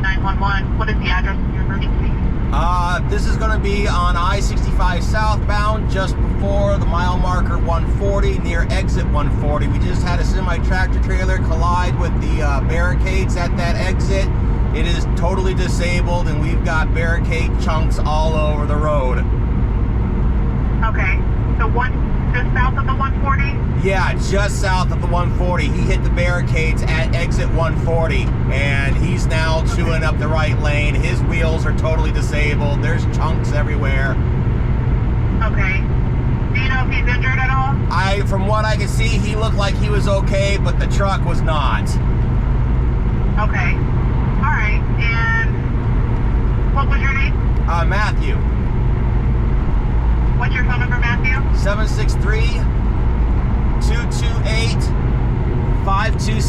140 911. What is the address of your emergency? This is going to be on I-65 southbound, just before the mile marker 140, near exit 140. We just had a semi-tractor trailer collide with the barricades at that exit. It is totally disabled, and we've got barricade chunks all over the road. Okay. The one just south of the 140? Yeah, just south of the 140. He hit the barricades at exit 140, and he's now chewing up the right lane. His wheels are totally disabled. There's chunks everywhere. Okay. Do you know if he's injured at all? From what I can see, he looked like he was okay, but the truck was not. Okay. All right. And what was your name? Matthew. What's your phone number, Matthew? 763-228-52